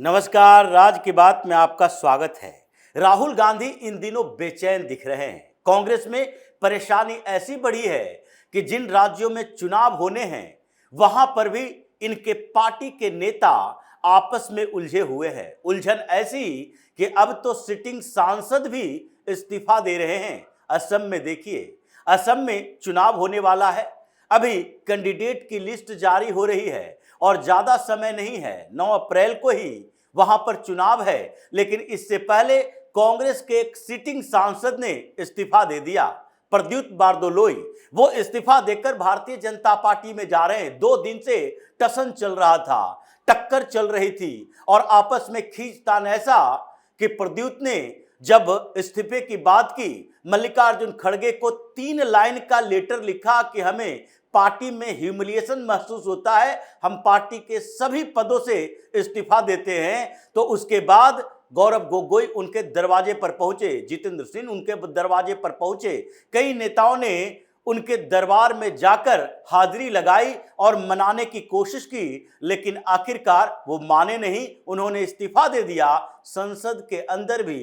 नमस्कार, राज की बात में आपका स्वागत है। राहुल गांधी इन दिनों बेचैन दिख रहे हैं। कांग्रेस में परेशानी ऐसी बढ़ी है कि जिन राज्यों में चुनाव होने हैं वहां पर भी इनके पार्टी के नेता आपस में उलझे हुए हैं। उलझन ऐसी कि अब तो सिटिंग सांसद भी इस्तीफा दे रहे हैं। असम में देखिए, असम में चुनाव होने वाला है। अभी कैंडिडेट की लिस्ट जारी हो रही है और ज्यादा समय नहीं है, 9 अप्रैल को ही वहां पर चुनाव है। लेकिन इससे पहले कांग्रेस के एक सिटिंग सांसद ने इस्तीफा दे दिया, प्रद्युत बारदोलोई। वो इस्तीफा देकर भारतीय जनता पार्टी में जा रहे हैं। 2 दिन से टसन चल रहा था, टक्कर चल रही थी और आपस में खींचतान ऐसा कि प्रद्युत ने जब इस्तीफे की बात की, मल्लिकार्जुन खड़गे को 3 लाइन का लेटर लिखा कि हमें पार्टी में ह्यूमिलिएशन महसूस होता है, हम पार्टी के सभी पदों से इस्तीफा देते हैं। तो उसके बाद गौरव गोगोई उनके दरवाजे पर पहुंचे, जितेंद्र सिंह उनके दरवाजे पर पहुंचे। कई नेताओं ने उनके दरबार में जाकर हाजिरी लगाई और मनाने की कोशिश की, लेकिन आखिरकार वो माने नहीं, उन्होंने इस्तीफा दे दिया। संसद के अंदर भी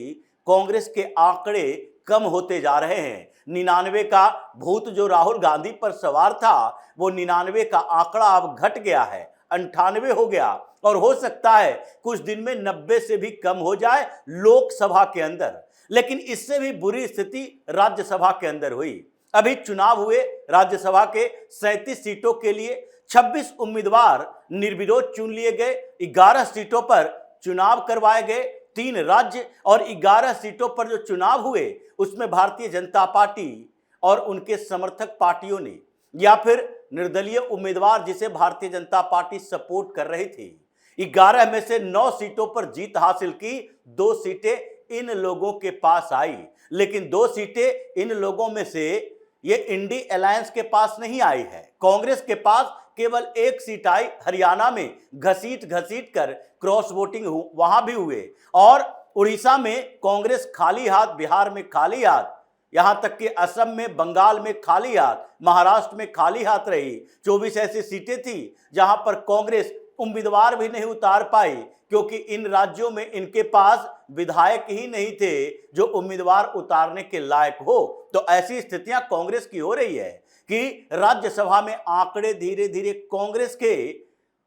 कांग्रेस के आंकड़े कम होते जा रहे हैं। 99 का भूत जो राहुल गांधी पर सवार था, वो 99 का आंकड़ा अब घट गया है, 98 हो गया और हो सकता है कुछ दिन में 90 से भी कम हो जाए लोकसभा के अंदर। लेकिन इससे भी बुरी स्थिति राज्यसभा के अंदर हुई। अभी चुनाव हुए राज्यसभा के 37 सीटों के लिए, 26 उम्मीदवार निर्विरोध चुन लिए गए। 11 सीटों पर चुनाव करवाए गए, 3 राज्य और 11 सीटों पर जो चुनाव हुए उसमें भारतीय जनता पार्टी और उनके समर्थक पार्टियों ने या फिर निर्दलीय उम्मीदवार जिसे भारतीय जनता पार्टी सपोर्ट कर रही थी, 11 में से 9 सीटों पर जीत हासिल की। 2 सीटें इन लोगों के पास आई, लेकिन 2 सीटें इन लोगों में से ये इंडी अलायंस के पास नहीं आई है। कांग्रेस के पास केवल 1 सीट आई, हरियाणा में घसीट कर क्रॉस वोटिंग वहां भी हुए और उड़ीसा में कांग्रेस खाली हाथ, बिहार में खाली हाथ, यहां तक कि असम में, बंगाल में खाली हाथ, महाराष्ट्र में खाली हाथ रही। 24 ऐसी सीटें थी जहां पर कांग्रेस उम्मीदवार भी नहीं उतार पाई, क्योंकि इन राज्यों में इनके पास विधायक ही नहीं थे जो उम्मीदवार उतारने के लायक हो। तो ऐसी स्थितियां कांग्रेस की हो रही है कि राज्यसभा में आंकड़े धीरे धीरे कांग्रेस के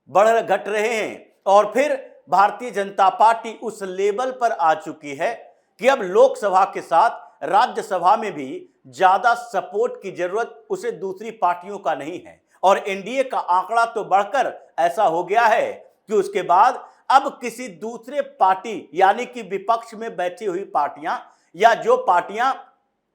बढ़ घट रहे हैं और फिर भारतीय जनता पार्टी उस लेवल पर आ चुकी है कि अब लोकसभा के साथ राज्यसभा में भी ज्यादा सपोर्ट की जरूरत उसे दूसरी पार्टियों का नहीं है। और एनडीए का आंकड़ा तो बढ़कर ऐसा हो गया है कि उसके बाद अब किसी दूसरे पार्टी यानी कि विपक्ष में बैठी हुई पार्टियां या जो पार्टियां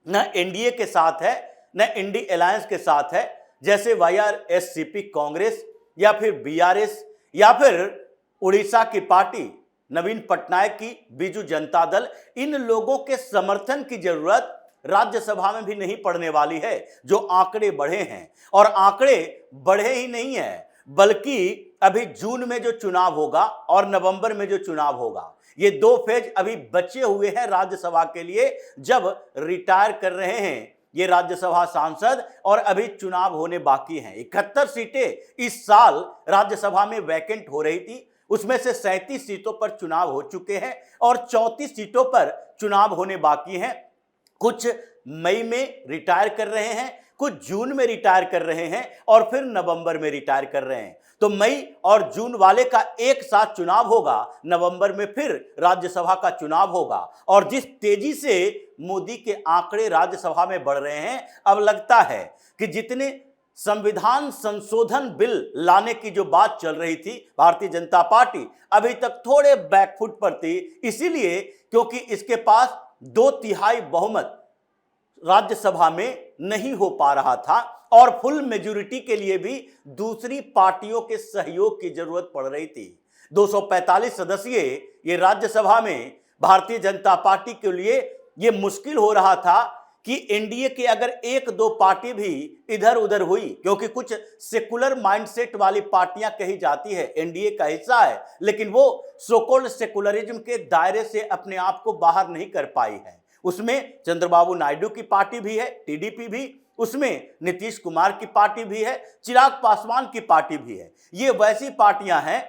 न एनडीए के साथ है न इंडी अलायंस के साथ है, जैसे वाईआरएससीपी कांग्रेस या फिर बीआरएस या फिर उड़ीसा की पार्टी नवीन पटनायक की बीजू जनता दल, इन लोगों के समर्थन की जरूरत राज्यसभा में भी नहीं पड़ने वाली है। जो आंकड़े बढ़े हैं, और आंकड़े बढ़े ही नहीं है बल्कि अभी जून में जो चुनाव होगा और नवंबर में जो चुनाव होगा, ये 2 फेज अभी बचे हुए हैं राज्यसभा के लिए, जब रिटायर कर रहे हैं ये राज्यसभा सांसद और अभी चुनाव होने बाकी हैं। 71 सीटें इस साल राज्यसभा में वैकेंट हो रही थी, उसमें से 37 सीटों पर चुनाव हो चुके हैं और 34 सीटों पर चुनाव होने बाकी हैं। कुछ मई में रिटायर कर रहे हैं, कुछ जून में रिटायर कर रहे हैं और फिर नवंबर में रिटायर कर रहे हैं। तो मई और जून वाले का एक साथ चुनाव होगा, नवंबर में फिर राज्यसभा का चुनाव होगा। और जिस तेजी से मोदी के आंकड़े राज्यसभा में बढ़ रहे हैं, अब लगता है कि जितने संविधान संशोधन बिल लाने की जो बात चल रही थी, भारतीय जनता पार्टी अभी तक थोड़े बैकफुट पर थी, इसीलिए क्योंकि इसके पास 2/3 बहुमत राज्यसभा में नहीं हो पा रहा था और फुल मेजॉरिटी के लिए भी दूसरी पार्टियों के सहयोग की जरूरत पड़ रही थी। 245 सदस्यीय ये राज्यसभा में भारतीय जनता पार्टी के लिए ये मुश्किल हो रहा था कि एनडीए के अगर 1-2 पार्टी भी इधर उधर हुई, क्योंकि कुछ सेकुलर माइंडसेट वाली पार्टियां कही जाती है एनडीए का हिस्सा है, लेकिन वो सोकोल्ड सेकुलरिज्म के दायरे से अपने आप को बाहर नहीं कर पाई है। उसमें चंद्रबाबू नायडू की पार्टी भी है, टीडीपी भी, उसमें नीतीश कुमार की पार्टी भी है, चिराग पासवान की पार्टी भी है। ये वैसी पार्टियां हैं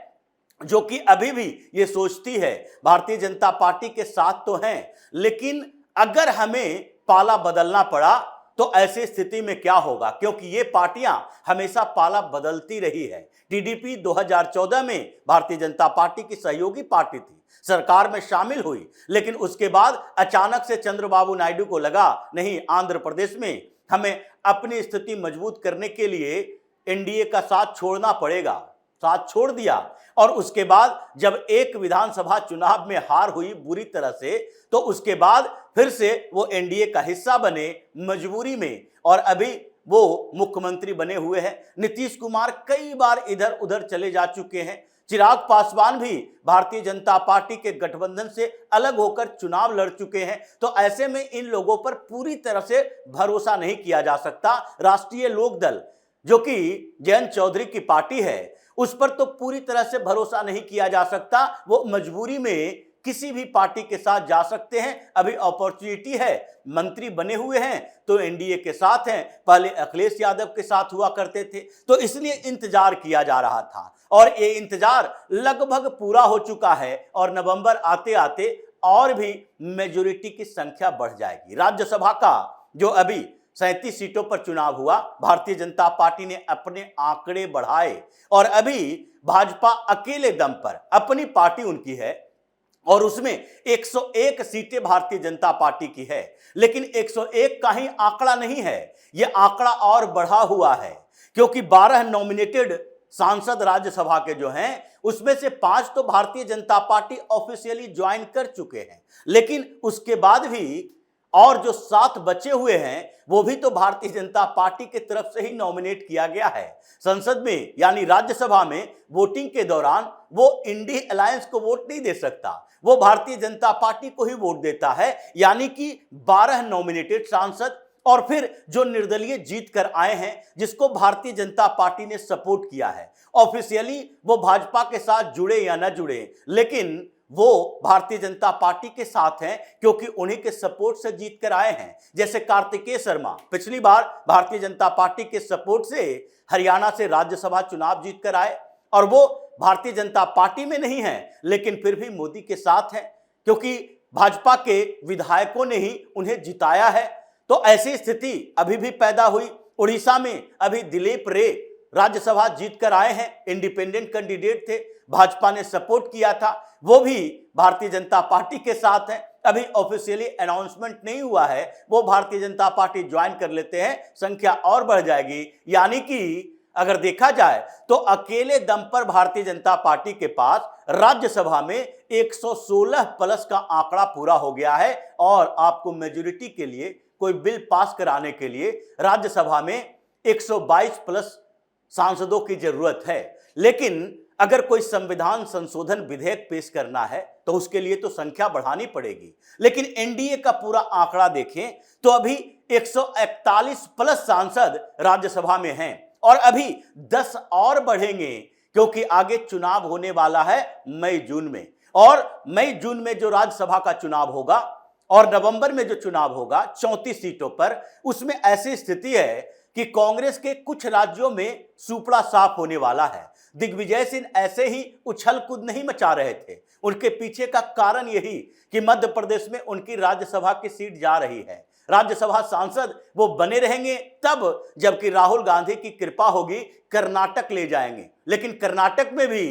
जो कि अभी भी ये सोचती है भारतीय जनता पार्टी के साथ तो हैं, लेकिन अगर हमें पाला बदलना पड़ा तो ऐसी स्थिति में क्या होगा, क्योंकि ये पार्टियां हमेशा पाला बदलती रही है। टीडीपी 2014 में भारतीय जनता पार्टी की सहयोगी पार्टी थी, सरकार में शामिल हुई, लेकिन उसके बाद अचानक से चंद्रबाबू नायडू को लगा नहीं, आंध्र प्रदेश में हमें अपनी स्थिति मजबूत करने के लिए एनडीए का साथ छोड़ना पड़ेगा। साथ छोड़ दिया और उसके बाद जब एक विधानसभा चुनाव में हार हुई बुरी तरह से, तो उसके बाद फिर से वो एनडीए का हिस्सा बने मजबूरी में, और अभी वो मुख्यमंत्री बने हुए हैं। नीतीश कुमार कई बार इधर उधर चले जा चुके हैं। चिराग पासवान भी भारतीय जनता पार्टी के गठबंधन से अलग होकर चुनाव लड़ चुके हैं। तो ऐसे में इन लोगों पर पूरी तरह से भरोसा नहीं किया जा सकता। राष्ट्रीय लोकदल जो कि जयंत चौधरी की पार्टी है, उस पर तो पूरी तरह से भरोसा नहीं किया जा सकता। वो मजबूरी में किसी भी पार्टी के साथ जा सकते हैं। अभी अपॉर्चुनिटी है, मंत्री बने हुए हैं तो एनडीए के साथ हैं, पहले अखिलेश यादव के साथ हुआ करते थे, तो इसलिए इंतजार किया जा रहा था और ये इंतजार लगभग पूरा हो चुका है और नवंबर आते आते और भी मेजोरिटी की संख्या बढ़ जाएगी। राज्यसभा का जो अभी 37 सीटों पर चुनाव हुआ, भारतीय जनता पार्टी ने अपने आंकड़े बढ़ाए और अभी भाजपा अकेले दम पर, अपनी पार्टी उनकी है और उसमें 101 सीटें भारतीय जनता पार्टी की है, लेकिन 101 का ही आंकड़ा नहीं है, यह आंकड़ा और बढ़ा हुआ है, क्योंकि 12 नॉमिनेटेड सांसद राज्यसभा के जो हैं उसमें से 5 तो Bharatiya Janata party officially join कर चुके हैं, लेकिन उसके बाद भी और जो 7 बचे हुए हैं वो भी तो भारतीय जनता पार्टी की तरफ से ही नॉमिनेट किया गया है। संसद में यानी राज्यसभा में वोटिंग के दौरान वो इंडी अलायंस को वोट नहीं दे सकता, वो भारतीय जनता पार्टी को ही वोट देता है। यानी कि 12 नॉमिनेटेड सांसद और फिर जो निर्दलीय जीत कर आए हैं, जिसको भारतीय जनता पार्टी ने सपोर्ट किया है, ऑफिशियली वो भाजपा के साथ जुड़े या न जुड़े, लेकिन वो भारतीय जनता पार्टी के साथ हैं क्योंकि उन्हीं के सपोर्ट से जीत कर आए हैं। जैसे कार्तिकेय शर्मा पिछली बार भारतीय जनता पार्टी के सपोर्ट से हरियाणा से राज्यसभा चुनाव जीत कर आए और वो भारतीय जनता पार्टी में नहीं है, लेकिन फिर भी मोदी के साथ हैं क्योंकि भाजपा के विधायकों ने ही उन्हें जिताया है। तो ऐसी स्थिति अभी भी पैदा हुई। उड़ीसा में अभी दिलीप रे राज्यसभा जीत कर आए हैं, इंडिपेंडेंट कैंडिडेट थे, भाजपा ने सपोर्ट किया था, वो भी भारतीय जनता पार्टी के साथ हैं। अभी ऑफिशियली अनाउंसमेंट नहीं हुआ है, वो भारतीय जनता पार्टी ज्वाइन कर लेते हैं, संख्या और बढ़ जाएगी। यानी कि अगर देखा जाए तो अकेले दम पर भारतीय जनता पार्टी के पास राज्यसभा में 116 प्लस का आंकड़ा पूरा हो गया है और आपको मेजोरिटी के लिए कोई बिल पास कराने के लिए राज्यसभा में 122 प्लस सांसदों की जरूरत है। लेकिन अगर कोई संविधान संशोधन विधेयक पेश करना है तो उसके लिए तो संख्या बढ़ानी पड़ेगी, लेकिन एनडीए का पूरा आंकड़ा देखें तो अभी 141 प्लस सांसद राज्यसभा में हैं और अभी 10 और बढ़ेंगे क्योंकि आगे चुनाव होने वाला है मई जून में, और मई जून में जो राज्यसभा का चुनाव होगा और नवंबर में जो चुनाव होगा 34 सीटों पर, उसमें ऐसी स्थिति है कि कांग्रेस के कुछ राज्यों में सुपड़ा साफ होने वाला है। दिग्विजय सिंह ऐसे ही उछल कूद नहीं मचा रहे थे, उनके पीछे का कारण यही कि मध्य प्रदेश में उनकी राज्यसभा की सीट जा रही है। राज्यसभा सांसद वो बने रहेंगे तब जबकि राहुल गांधी की कृपा होगी कर्नाटक ले जाएंगे, लेकिन कर्नाटक में भी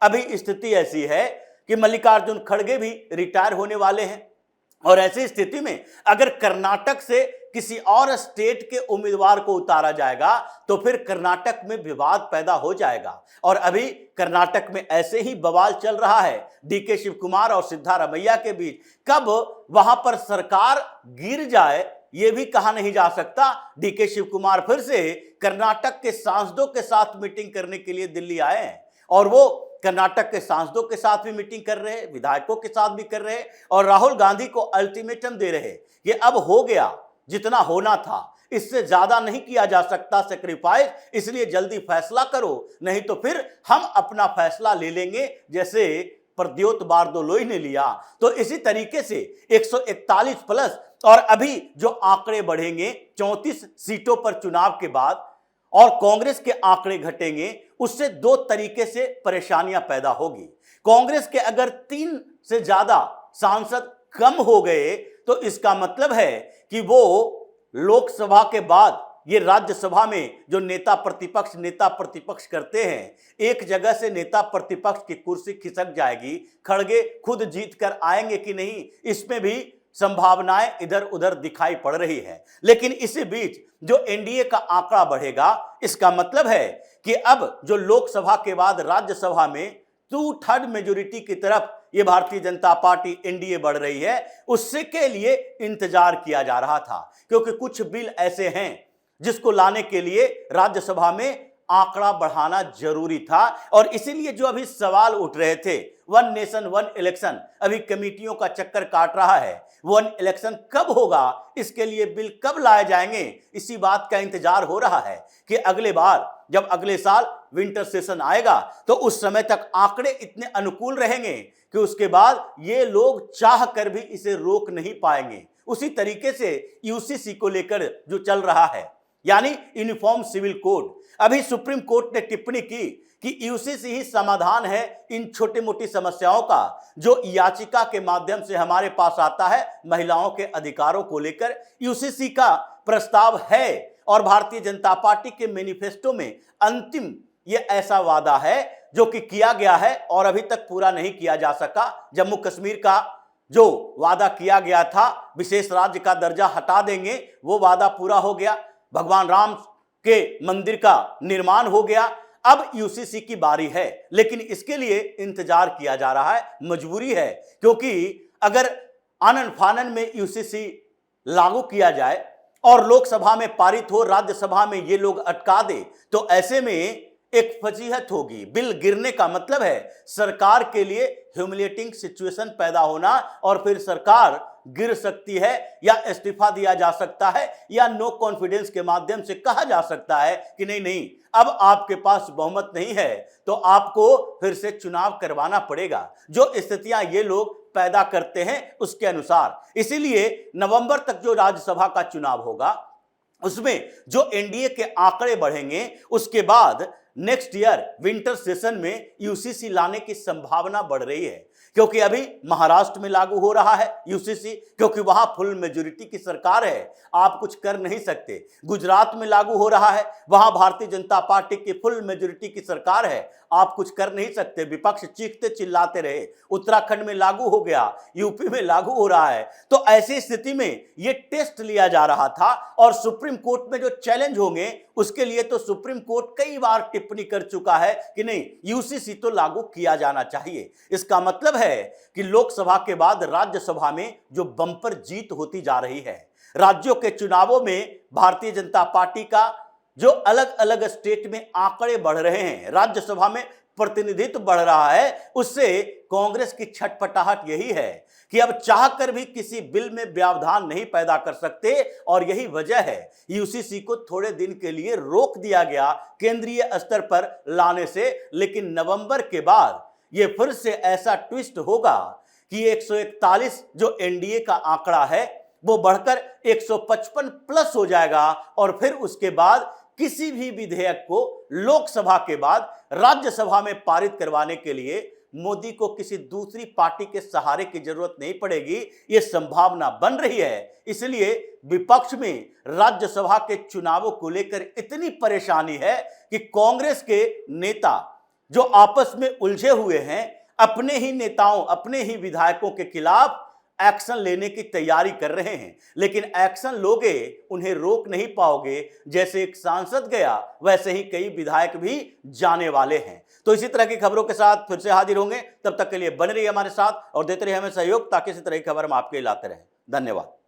अभी स्थिति ऐसी है कि मल्लिकार्जुन खड़गे भी रिटायर होने वाले हैं और ऐसी स्थिति में अगर कर्नाटक से किसी और स्टेट के उम्मीदवार को उतारा जाएगा तो फिर कर्नाटक में विवाद पैदा हो जाएगा। और अभी कर्नाटक में ऐसे ही बवाल चल रहा है डीके शिव कुमार और सिद्धारमैया के बीच, कब वहां पर सरकार गिर जाए ये भी कहा नहीं जा सकता। डीके शिव कुमार फिर से कर्नाटक के सांसदों के साथ मीटिंग करने के लिए दिल्ली आए हैं और वो कर्नाटक के सांसदों के साथ भी मीटिंग कर रहे हैं, विधायकों के साथ भी कर रहे हैं और राहुल गांधी को अल्टीमेटम दे रहे हैं कि अब हो गया जितना होना था, इससे ज्यादा नहीं किया जा सकता सेक्रीफाइस, इसलिए जल्दी फैसला करो, नहीं तो फिर हम अपना फैसला ले लेंगे जैसे प्रद्योत बारदोलोई ने लिया। तो इसी तरीके से 141 प्लस और अभी जो आंकड़े बढ़ेंगे 34 सीटों पर चुनाव के बाद, और कांग्रेस के आंकड़े घटेंगे, उससे दो तरीके से परेशानियां पैदा होगी। कांग्रेस के अगर 3 से ज्यादा सांसद कम हो गए तो इसका मतलब है कि वो लोकसभा के बाद ये राज्यसभा में जो नेता प्रतिपक्ष करते हैं, एक जगह से नेता प्रतिपक्ष की कुर्सी खिसक जाएगी। खड़गे खुद जीत कर आएंगे कि नहीं, इसमें भी संभावनाएं इधर उधर दिखाई पड़ रही है। लेकिन इसी बीच जो एनडीए का आंकड़ा बढ़ेगा, इसका मतलब है कि अब जो लोकसभा के बाद राज्यसभा में 2/3 मेजोरिटी की तरफ ये भारतीय जनता पार्टी एनडीए बढ़ रही है, उससे के लिए इंतजार किया जा रहा था। क्योंकि कुछ बिल ऐसे हैं जिसको लाने के लिए राज्यसभा में आंकड़ा बढ़ाना जरूरी था। और इसीलिए जो अभी सवाल उठ रहे थे, 1 नेशन 1 इलेक्शन अभी कमेटियों का चक्कर काट रहा है, 1 इलेक्शन कब होगा, इसके लिए बिल कब लाए जाएंगे, इसी बात का इंतजार हो रहा है कि अगले बार जब अगले साल विंटर सेशन आएगा तो उस समय तक आंकड़े इतने अनुकूल रहेंगे कि उसके बाद ये लोग चाह कर भी इसे रोक नहीं पाएंगे। उसी तरीके से यूसीसी को लेकर जो चल रहा है, यानी यूनिफॉर्म सिविल कोड, अभी सुप्रीम कोर्ट ने टिप्पणी की कि यूसीसी ही समाधान है इन छोटी मोटी समस्याओं का जो याचिका के माध्यम से हमारे पास आता है महिलाओं के अधिकारों को लेकर। यूसीसी का प्रस्ताव है और भारतीय जनता पार्टी के मैनिफेस्टो में अंतिम ये ऐसा वादा है जो कि किया गया है और अभी तक पूरा नहीं किया जा सका। जम्मू कश्मीर का जो वादा किया गया था, विशेष राज्य का दर्जा हटा देंगे, वो वादा पूरा हो गया। भगवान राम के मंदिर का निर्माण हो गया। अब यूसीसी की बारी है, लेकिन इसके लिए इंतजार किया जा रहा है, मजबूरी है। क्योंकि अगर आनन फानन में यूसीसी लागू किया जाए और लोकसभा में पारित हो, राज्यसभा में ये लोग अटका दे, तो ऐसे में एक फजीहत होगी। बिल गिरने का मतलब है सरकार के लिए ह्यूमिलेटिंग सिचुएशन पैदा होना और फिर सरकार गिर सकती है या इस्तीफा दिया जा सकता है या नो कॉन्फिडेंस के माध्यम से कहा जा सकता है कि नहीं अब आपके पास बहुमत नहीं है तो आपको फिर से चुनाव करवाना पड़ेगा। जो स्थितियां ये लोग पैदा करते हैं उसके अनुसार, इसीलिए नवंबर तक जो राज्यसभा का चुनाव होगा उसमें जो एनडीए के आंकड़े बढ़ेंगे, उसके बाद नेक्स्ट ईयर विंटर सेशन में यूसीसी लाने की संभावना बढ़ रही है। क्योंकि अभी महाराष्ट्र में लागू हो रहा है यूसीसी, क्योंकि वहां फुल मेजोरिटी की सरकार है, आप कुछ कर नहीं सकते। गुजरात में लागू हो रहा है, वहां भारतीय जनता पार्टी की फुल मेजोरिटी की सरकार है, आप कुछ कर नहीं सकते, विपक्ष चीखते चिल्लाते रहे। उत्तराखंड में लागू हो गया, यूपी में लागू हो रहा है। तो ऐसी स्थिति में ये टेस्ट लिया जा रहा था और सुप्रीम कोर्ट में जो चैलेंज होंगे उसके लिए तो सुप्रीम कोर्ट कई बार टिप्पणी कर चुका है कि नहीं, यूसीसी तो लागू किया जाना चाहिए। इसका मतलब है कि लोकसभा के बाद राज्यसभा में जो बम्पर जीत होती जा रही है, राज्यों के चुनावों में भारतीय जनता पार्टी का जो अलग अलग स्टेट में आंकड़े बढ़ रहे हैं, राज्यसभा में प्रतिनिधित्व बढ़ रहा है, उससे कांग्रेस की छटपटाहट यही है कि अब चाहकर भी किसी बिल में व्यवधान नहीं पैदा कर सकते। और यही वजह है यूसीसी को थोड़े दिन के लिए रोक दिया गया केंद्रीय स्तर पर लाने से। लेकिन नवंबर के बाद ये फिर से ऐसा ट्विस्ट होगा कि 141 जो एनडीए का आंकड़ा है वो बढ़कर 155 प्लस हो जाएगा और फिर उसके बाद किसी भी विधेयक को लोकसभा के बाद राज्यसभा में पारित करवाने के लिए मोदी को किसी दूसरी पार्टी के सहारे की जरूरत नहीं पड़ेगी, ये संभावना बन रही है। इसलिए विपक्ष में राज्यसभा के चुनावों को लेकर इतनी परेशानी है कि कांग्रेस के नेता जो आपस में उलझे हुए हैं, अपने ही नेताओं, अपने ही विधायकों के खिलाफ एक्शन लेने की तैयारी कर रहे हैं। लेकिन एक्शन लोगे, उन्हें रोक नहीं पाओगे। जैसे एक सांसद गया, वैसे ही कई विधायक भी जाने वाले हैं। तो इसी तरह की खबरों के साथ फिर से हाजिर होंगे। तब तक के लिए बने रहिए हमारे साथ और देते रहिए हमें सहयोग, ताकि इसी तरह की खबर हम आपके लिए लाते रहें। धन्यवाद।